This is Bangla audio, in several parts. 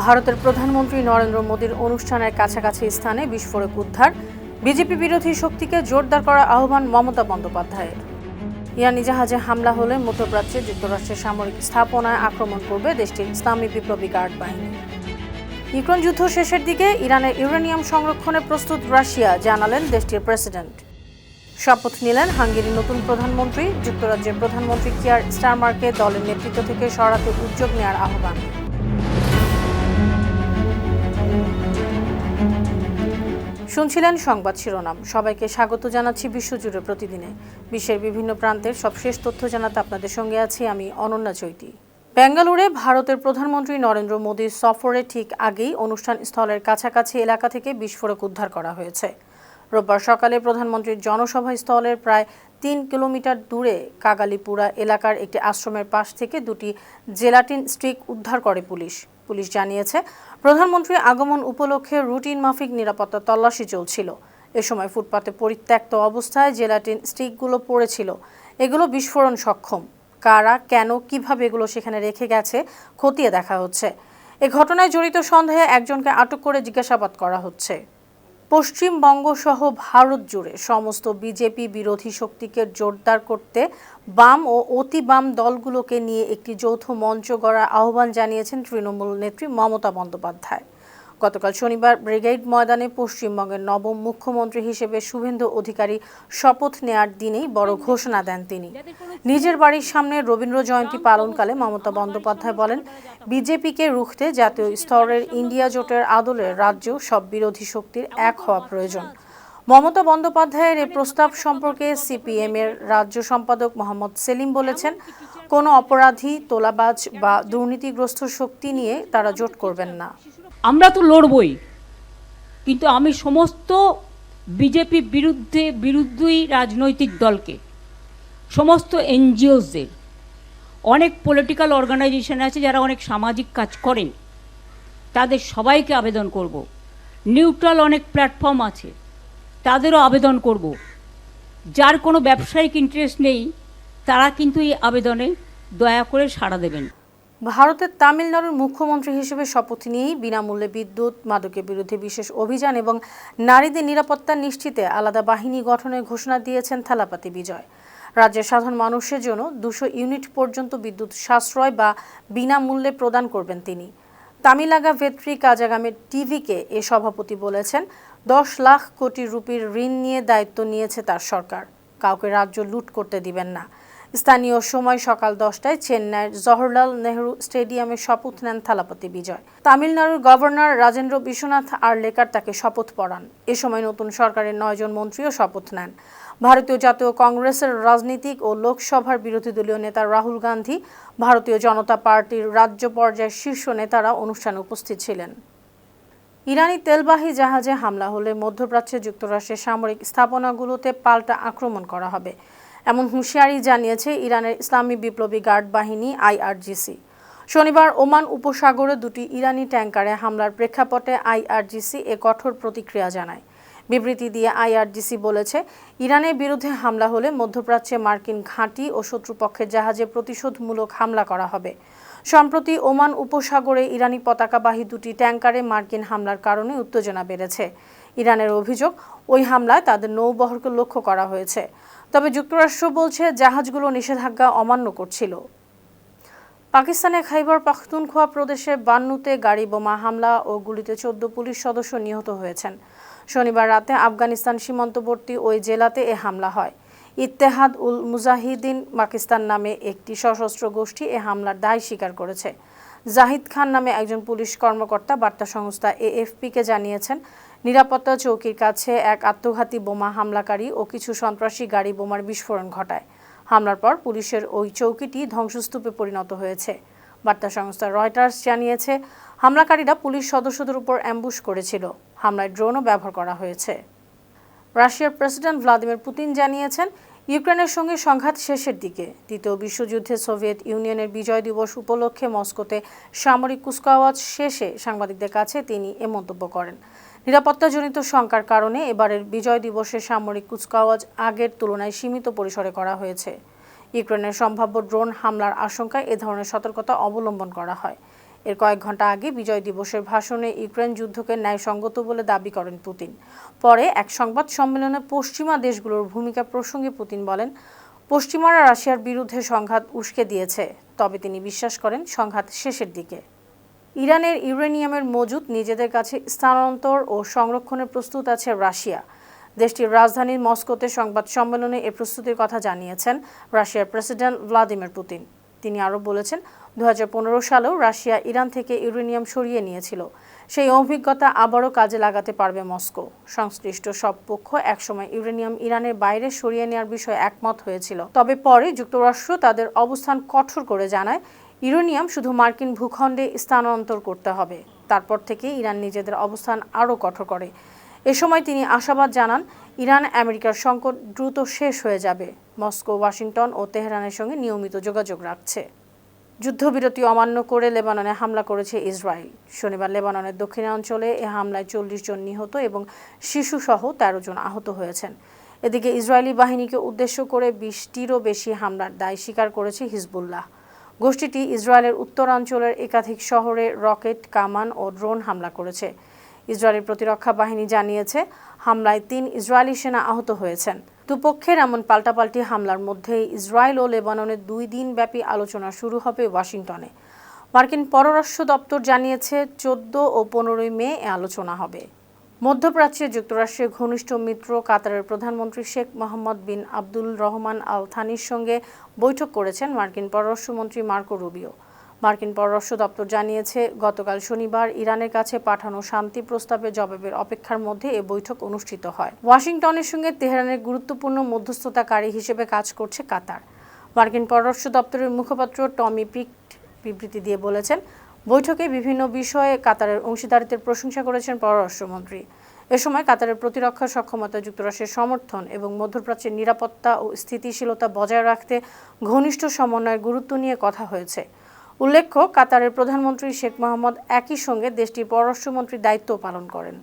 ভারতের প্রধানমন্ত্রী নরেন্দ্র মোদীর অনুষ্ঠানের কাছাকাছি স্থানে বিস্ফোরক উদ্ধার, বিজেপি বিরোধী শক্তিকে জোরদার করার আহ্বান মমতা বন্দ্যোপাধ্যায়ের। ইরানি জাহাজে হামলা হলে মধ্যপ্রাচ্যে যুক্তরাষ্ট্রের সামরিক স্থাপনায় আক্রমণ করবে দেশটির ইসলামী বিপ্লবী গার্ড বাহিনী। ইউক্রেন যুদ্ধ শেষের দিকে ইরানের ইউরেনিয়াম সংরক্ষণে প্রস্তুত রাশিয়া, জানালেন দেশটির প্রেসিডেন্ট। শপথ নিলেন হাঙ্গেরির নতুন প্রধানমন্ত্রী। যুক্তরাজ্যের প্রধানমন্ত্রী কিয়ার স্টারমারকে দলের নেতৃত্ব থেকে সরাতে উদ্যোগ নেওয়ার আহ্বান। শুনছিলেন সংবাদ শিরোনাম। সবাইকে স্বাগত জানাচ্ছি বিশ্বজুড়ে প্রতিদিনে বিশ্বের বিভিন্ন প্রান্তের সবশেষ তথ্য জানাতে আপনাদের সঙ্গে আছি আমি অনন্যা চৈতি। বেঙ্গালুরুতে ভারতের প্রধানমন্ত্রী নরেন্দ্র মোদীর সফরে ঠিক আগেই অনুষ্ঠান স্থলের কাছাকাছি এলাকা থেকে বিস্ফোরক উদ্ধার করা হয়েছে। রোববার সকালে প্রধানমন্ত্রীর জনসভা স্থলের প্রায় ৩ কিলোমিটার দূরে কাগালিপুরা এলাকার একটি আশ্রমের পাশ থেকে দুটি জেলাটিন স্টিক উদ্ধার করে পুলিশ। পুলিশ জানিয়েছে, প্রধানমন্ত্রীর আগমন উপলক্ষে রুটিন মাফিক নিরাপত্তা তল্লাশি চলছিল। এ সময় ফুটপাতে পরিত্যক্ত অবস্থায় জেলাটিন স্টিকগুলো পড়েছিল। এগুলো বিস্ফোরণ সক্ষম। কারা, কেন, কিভাবে এগুলো সেখানে রেখে গেছে খতিয়ে দেখা হচ্ছে। এ ঘটনায় জড়িত সন্দেহে একজনকে আটক করে জিজ্ঞাসাবাদ করা হচ্ছে। পশ্চিমবঙ্গ সহ ভারত জুড়ে সমস্ত বিজেপি বিরোধী শক্তিকে জোরদার করতে বাম ও অতি বাম দলগুলোকে নিয়ে একটি যৌথ মঞ্চ গড়ার আহ্বান জানিয়েছেন তৃণমূল নেত্রী মমতা বন্দ্যোপাধ্যায়। গতকাল শনিবার ব্রিগেড ময়দানে পশ্চিমবঙ্গের নবম মুখ্যমন্ত্রী হিসেবে শুভেন্দু অধিকারী শপথ নেয়ার দিনেই বড় ঘোষণা দেন তিনি। নিজের বাড়ির সামনে রবীন্দ্র জয়ন্তী পালনকালে মমতা বন্দ্যোপাধ্যায় বলেন, বিজেপিকে রুখতে জাতীয় স্তরের ইন্ডিয়া জোটের আদলে রাজ্য সব বিরোধী শক্তির এক হওয়া প্রয়োজন। মমতা বন্দ্যোপাধ্যায়ের এই প্রস্তাব সম্পর্কে সিপিএম-এর রাজ্য সম্পাদক মোহাম্মদ সেলিম বলেছেন, কোনো অপরাধী, তোলাবাজ বা দুর্নীতিগ্রস্ত শক্তি নিয়ে তারা জোট করবেন না। আমরা তো লড়বই, কিন্তু আমি সমস্ত বিজেপি বিরুদ্ধী রাজনৈতিক দলকে, সমস্ত এনজিওসদের, অনেক পলিটিক্যাল অর্গানাইজেশন আছে যারা অনেক সামাজিক কাজ করেন, তাদের সবাইকে আবেদন করব। নিউট্রাল অনেক প্ল্যাটফর্ম আছে, তাদেরও আবেদন করব। যার কোনো ব্যবসায়িক ইন্টারেস্ট নেই তারা কিন্তু এই আবেদনে দয়া করে সাড়া দেবেন। ভারতের তামিলনাড়ুর মুখ্যমন্ত্রী হিসেবে শপথ নিয়েই বিনামূল্যে বিদ্যুৎ, মাদকের বিরুদ্ধে বিশেষ অভিযান এবং নারীদের নিরাপত্তা নিশ্চিতে আলাদা বাহিনী গঠনের ঘোষণা দিয়েছেন থালাপাতি বিজয়। রাজ্যের সাধারণ মানুষের জন্য 200 ইউনিট পর্যন্ত বিদ্যুৎ সাশ্রয় বা বিনামূল্যে প্রদান করবেন তিনি। তামিলাগা ভেত্রী কাজাগামের টিভিকে এ সভাপতি বলেছেন, 10 লাখ কোটি রুপির ঋণ নিয়ে দায়িত্ব নিয়েছে তার সরকার। কাউকে রাজ্য লুট করতে দিবেন না। স্থানীয় সময় সকাল 10টায় চেন্নাইয়ের জওহরলাল নেহরু স্টেডিয়ামে শপথ নেন থালাপতি বিজয়। তামিলনাড়ুর গভর্নর রাজেন্দ্র বিশ্বনাথ আর্লেকার তাকে শপথ পড়ান। এ সময় নতুন সরকারের 9 জন মন্ত্রীও শপথ নেন। ভারতীয় জাতীয় কংগ্রেসের রাজনীতিক ও লোকসভার বিরোধী দলীয় নেতা রাহুল গান্ধী, ভারতীয় জনতা পার্টির রাজ্য পর্যায়ের শীর্ষ নেতারা অনুষ্ঠানে উপস্থিত ছিলেন। ইরানি তেলবাহী জাহাজে হামলা হলে মধ্যপ্রাচ্যে যুক্তরাষ্ট্রের সামরিক স্থাপনাগুলোতে পাল্টা আক্রমণ করা হবে, এমন হুঁশিয়ারি জানিয়েছে ইরানের ইসলামী বিপ্লবী গার্ড বাহিনী IRGC। শনিবার ওমান উপসাগরে দুটি ইরানি ট্যাঙ্কারে হামলার প্রেক্ষাপটে IRGC এ কঠোর প্রতিক্রিয়া জানায়। বিবৃতি দিয়ে IRGC বলেছে, ইরানের বিরুদ্ধে হামলা হলে মধ্যপ্রাচ্যে মার্কিন ঘাঁটি ও শত্রুপক্ষের জাহাজে প্রতিশোধমূলক হামলা করা হবে। সম্প্রতি ওমান উপসাগরে ইরানি পতাকাবাহী দুটি ট্যাঙ্কারে মার্কিন হামলার কারণে উত্তেজনা বেড়েছে। ইরানের অভিযোগ, ওই হামলায় তাদের নৌবহরকে লক্ষ্য করা হয়েছে। তবে যুক্তরাষ্ট্র বলছে জাহাজগুলো নিষেধাজ্ঞা অমান্য করছিল। পাকিস্তানের খাইবার পাখতুনখোয়া প্রদেশের বান্নুতে গাড়ি বোমা হামলা ও গুলিতে 14 পুলিশ সদস্য নিহত হয়েছেন। শনিবার রাতে আফগানিস্তান সীমান্তবর্তী ওই জেলাতে এ হামলা হয়। ইত্তেহাদ উল মুজাহিদিন পাকিস্তান নামে একটি সশস্ত্র গোষ্ঠী এ হামলার দায় স্বীকার করেছে। জাহিদ খান নামে একজন পুলিশ কর্মকর্তা বার্তা সংস্থা AFP-কে জানিয়েছেন, নিরাপত্তা চৌকির কাছে এক আত্মঘাতী বোমা হামলাকারী ও কিছু সন্ত্রাসী গাড়ি বোমার বিস্ফোরণ ঘটায়। হামলার পর পুলিশের ওই চৌকিটি ধ্বংসস্তূপে পরিণত হয়েছে। বার্তা সংস্থা রয়টার্স জানিয়েছে, হামলাকারীরা পুলিশ সদস্যদের উপর অ্যাম্বুশ করেছিল। হামলায় ড্রোনও ব্যবহার করা হয়েছে। রাশিয়ার প্রেসিডেন্ট ভ্লাদিমির পুতিন জানিয়েছেন, ইউক্রেনের সঙ্গে সংঘাত শেষের দিকে। দ্বিতীয় বিশ্বযুদ্ধে সোভিয়েত ইউনিয়নের বিজয় দিবস উপলক্ষে মস্কোতে সামরিক কুচকাওয়াজ শেষে সাংবাদিকদের কাছে তিনি এ মন্তব্য করেন। নিরাপত্তাজনিত শঙ্কার কারণে এবারের বিজয় দিবসে সামরিক কুচকাওয়াজ আগের তুলনায় সীমিত পরিসরে করা হয়েছে। ইউক্রেনের সম্ভাব্য ড্রোন হামলার আশঙ্কায় এ ধরনের সতর্কতা অবলম্বন করা হয়। এর কয়েক ঘন্টা আগে বিজয় দিবসের ভাষণে ইউক্রেন যুদ্ধকে ন্যায়সঙ্গত বলে দাবি করেন পুতিন। পরে এক সংবাদ সম্মেলনে পশ্চিমা দেশগুলোর ভূমিকা প্রসঙ্গে পুতিন বলেন, পশ্চিমারা রাশিয়ার বিরুদ্ধে সংঘাত উস্কে দিয়েছে, তবে তিনি বিশ্বাস করেন সংঘাত শেষের দিকে। ইরানের ইউরেনিয়ামের মজুদ নিজেদের কাছে স্থানান্তর ও সংরক্ষণে প্রস্তুত আছে রাশিয়া। দেশটির রাজধানী মস্কোতে সংবাদ সম্মেলনে এ প্রস্তুতির কথা জানিয়েছেন রাশিয়ার প্রেসিডেন্ট ভ্লাদিমির পুতিন। তিনি আরও বলেছেন, 2015 সালেও রাশিয়া ইরান থেকে ইউরেনিয়াম সরিয়ে নিয়েছিল। সেই অভিজ্ঞতা আবারও কাজে লাগাতে পারবে মস্কো। সংশ্লিষ্ট সব পক্ষ একসময় ইউরেনিয়াম ইরানের বাইরে সরিয়ে নেওয়ার বিষয়ে একমত হয়েছিল, তবে পরে যুক্তরাষ্ট্র তাদের অবস্থান কঠোর করে জানায় ইউরেনিয়াম শুধু মার্কিন ভূখণ্ডে স্থানান্তর করতে হবে। তারপর থেকে ইরান নিজেদের অবস্থান আরও কঠোর করে। এ সময় তিনি আশাবাদ জানান, ইরান আমেরিকার সংকট দ্রুত শেষ হয়ে যাবে। মস্কো ওয়াশিংটন ও তেহরানের সঙ্গে নিয়মিত যোগাযোগ রাখছে। যুদ্ধবিরতি অমান্য করে লেবাননে হামলা করেছে ইসরায়েল। শনিবার লেবাননের দক্ষিণাঞ্চলে এ হামলায় 40 জন নিহত এবং শিশুসহ 13 জন আহত হয়েছেন। এদিকে ইসরায়েলি বাহিনীকে উদ্দেশ্য করে 20টিরও বেশি হামলার দায় স্বীকার করেছে হিজবুল্লাহ। গোষ্ঠীটি ইসরায়েলের উত্তরাঞ্চলের একাধিক শহরে রকেট, কামান ও ড্রোন হামলা করেছে। ইসরায়েলের প্রতিরক্ষা বাহিনী জানিয়েছে, হামলায় 3 ইসরায়েলি সেনা আহত হয়েছেন। দুপক্ষের এমন পাল্টাপাল্টি হামলার মধ্যেই ইসরায়েল ও লেবাননের 2 দিনব্যাপী আলোচনা শুরু হবে ওয়াশিংটনে। মার্কিন পররাষ্ট্র দপ্তর জানিয়েছে, 14 ও 15 মে এ আলোচনা হবে। মধ্যপ্রাচ্যে যুক্তরাষ্ট্রের ঘনিষ্ঠ মিত্র কাতারের প্রধানমন্ত্রী শেখ মোহাম্মদ বিন আব্দুল রহমান আল থানির সঙ্গে বৈঠক করেছেন মার্কিন পররাষ্ট্রমন্ত্রী মার্কো রুবিও। মার্কিন পররাষ্ট্র দপ্তর জানিয়েছে, গতকাল শনিবার ইরানের কাছে পাঠানো শান্তি প্রস্তাবের জবাবের অপেক্ষার মধ্যে এ বৈঠক অনুষ্ঠিত হয়। ওয়াশিংটনের সঙ্গে তেহরানের গুরুত্বপূর্ণ মধ্যস্থতাকারী হিসেবে কাজ করছে কাতার। মার্কিন পররাষ্ট্র দপ্তরের মুখপাত্র টমি পিক্ট বিবৃতি দিয়ে বলেছেন, বৈঠকে বিভিন্ন বিষয়ে কাতারের অংশীদারিত্বের প্রশংসা করেছেন পররাষ্ট্রমন্ত্রী। এ সময় কাতারের প্রতিরক্ষা সক্ষমতা, যুক্তরাষ্ট্রের সমর্থন এবং মধ্যপ্রাচ্যের নিরাপত্তা ও স্থিতিশীলতা বজায় রাখতে ঘনিষ্ঠ সমন্বয়ের গুরুত্ব নিয়ে কথা হয়েছে। উল্লেখ্য, কাতারের প্রধানমন্ত্রী শেখ মোহাম্মদ একই সঙ্গে দেশটির পররাষ্ট্রমন্ত্রীর দায়িত্ব পালন করেন।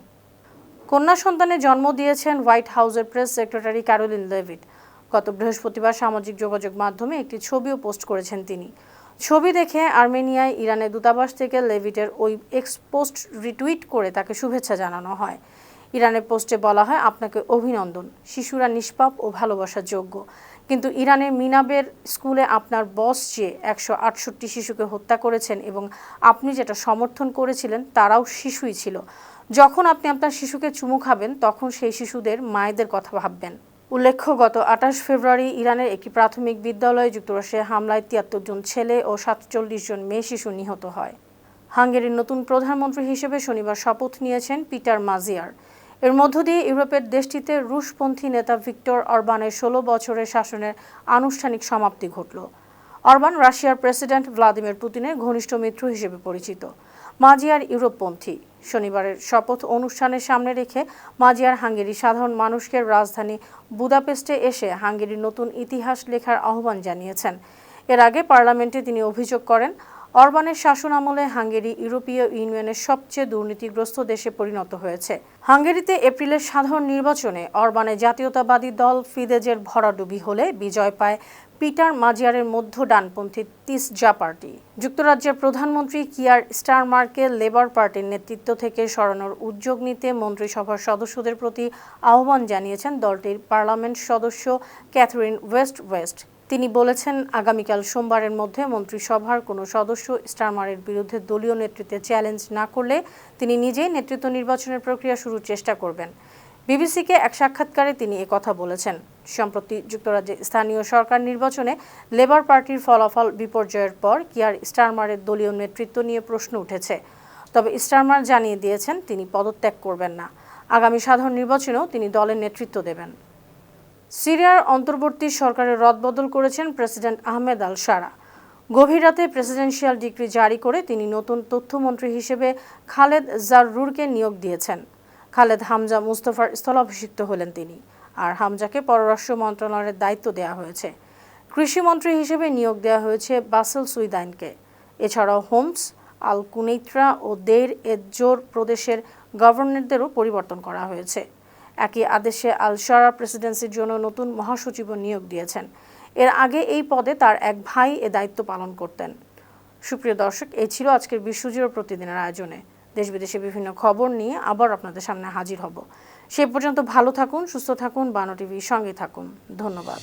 কন্যা সন্তানের জন্ম দিয়েছেন হোয়াইট হাউসের প্রেস সেক্রেটারি ক্যারোলিন লেভিট। গত বৃহস্পতিবার সামাজিক যোগাযোগ মাধ্যমে একটি ছবিও পোস্ট করেছেন তিনি। ছবি দেখে আর্মেনিয়ায় ইরানের দূতাবাস থেকে লেভিটের ওই এক্স পোস্ট রিটুইট করে তাকে শুভেচ্ছা জানানো হয়। ইরানের পোস্টে বলা হয়, আপনাকে অভিনন্দন, শিশুরা নিষ্পাপ ও ভালোবাসার যোগ্য, কিন্তু ইরানের মিনাবের স্কুলে আপনার বস যে 168 শিশুকে হত্যা করেছেন এবং আপনি যেটা সমর্থন করেছিলেন তারাও শিশুই ছিল। যখন আপনি আপনার শিশুকে চুমু খাবেন, তখন সেই শিশুদের মায়েদের কথা ভাববেন। উল্লেখ্য, গত 28 ফেব্রুয়ারি ইরানের একটি প্রাথমিক বিদ্যালয়ে যুক্তরাষ্ট্রের হামলায় 73 জন ছেলে ও 47 জন মেয়ে শিশু নিহত হয়। হাঙ্গেরির নতুন প্রধানমন্ত্রী হিসেবে শনিবার শপথ নিয়েছেন পিটার মাজিয়ার। এর মধ্য দিয়ে ইউরোপের দেশটিতে রুশপন্থী নেতা ভিক্টর অরবানের 16 বছরের শাসনের আনুষ্ঠানিক সমাপ্তি ঘটল। অরবান রাশিয়ার প্রেসিডেন্ট ভ্লাদিমির পুতিনের ঘনিষ্ঠ মিত্র হিসেবে পরিচিত। মাজিয়ার ইউরোপপন্থী। শনিবারের শপথ অনুষ্ঠানের সামনে রেখে মাজিয়ার হাঙ্গেরির সাধারণ মানুষকে রাজধানী বুদাপেস্টে এসে হাঙ্গেরির নতুন ইতিহাস লেখার আহ্বান জানিয়েছেন। এর আগে পার্লামেন্টে তিনি অভিযোগ করেন, অরবানের শাসন আমলে হাঙ্গেরি ইউরোপীয় ইউনিয়নের সবচেয়ে দুর্নীতিগ্রস্ত দেশে পরিণত হয়েছে। হাঙ্গেরিতে এপ্রিলের সাধারণ নির্বাচনে অরবানের জাতীয়তাবাদী দল ফিদেজের ভরাডুবি হলে বিজয় পায় পিটার মাজিয়ারের মধ্য ডানপন্থী তিসজা পার্টি। যুক্তরাজ্যের প্রধানমন্ত্রী কিয়ার স্টারমারকে লেবার পার্টির নেতৃত্ব থেকে সরানোর উদ্যোগ নিতে মন্ত্রিসভার সদস্যদের প্রতি আহ্বান জানিয়েছেন দলটির পার্লামেন্ট সদস্য ক্যাথরিন ওয়েস্ট। তিনি বলেছেন, আগামীকাল সোমবারের মধ্যে মন্ত্রিসভার কোনো সদস্য স্টারমারের বিরুদ্ধে দলীয় নেতৃত্বে চ্যালেঞ্জ না করলে তিনি নিজেই নেতৃত্ব নির্বাচনের প্রক্রিয়া শুরুর চেষ্টা করবেন। বিবিসিকে এক সাক্ষাৎকারে তিনি একথা বলেছেন। সম্প্রতি যুক্তরাজ্যে স্থানীয় সরকার নির্বাচনে লেবার পার্টির ফলাফল বিপর্যয়ের পর কিয়ার স্টারমারের দলীয় নেতৃত্ব নিয়ে প্রশ্ন উঠেছে। তবে স্টারমার জানিয়ে দিয়েছেন তিনি পদত্যাগ করবেন না। আগামী সাধারণ নির্বাচনেও তিনি দলের নেতৃত্ব দেবেন। সিরিয়ার অন্তর্বর্তী সরকারের রদবদল করেছেন প্রেসিডেন্ট আহমেদ আল শারা। গভীর রাতে প্রেসিডেন্সিয়াল ডিক্রি জারি করে তিনি নতুন তথ্যমন্ত্রী হিসেবে খালেদ জাররুরকে নিয়োগ দিয়েছেন। খালেদ হামজা মুস্তফার স্থলাভিষিক্ত হলেন তিনি, আর হামজাকে পররাষ্ট্র মন্ত্রণালয়ের দায়িত্ব দেওয়া হয়েছে। কৃষিমন্ত্রী হিসেবে নিয়োগ দেওয়া হয়েছে বাসেল সুইদাইনকে। এছাড়াও হোমস, আল কুনেইত্রা ও দের এজ্জোর প্রদেশের গভর্নরদেরও পরিবর্তন করা হয়েছে। একই আদেশে আল শারা প্রেসিডেন্সির জন্য নতুন মহাসচিবও নিয়োগ দিয়েছেন। এর আগে এই পদে তার এক ভাই এ দায়িত্ব পালন করতেন। সুপ্রিয় দর্শক, এই ছিল আজকের বিশ্বজুড়ে প্রতিদিনের আয়োজনে। দেশ বিদেশে বিভিন্ন খবর নিয়ে আবার আপনাদের সামনে হাজির হব। সে পর্যন্ত ভালো থাকুন, সুস্থ থাকুন, বানো টিভির সঙ্গে থাকুন। ধন্যবাদ।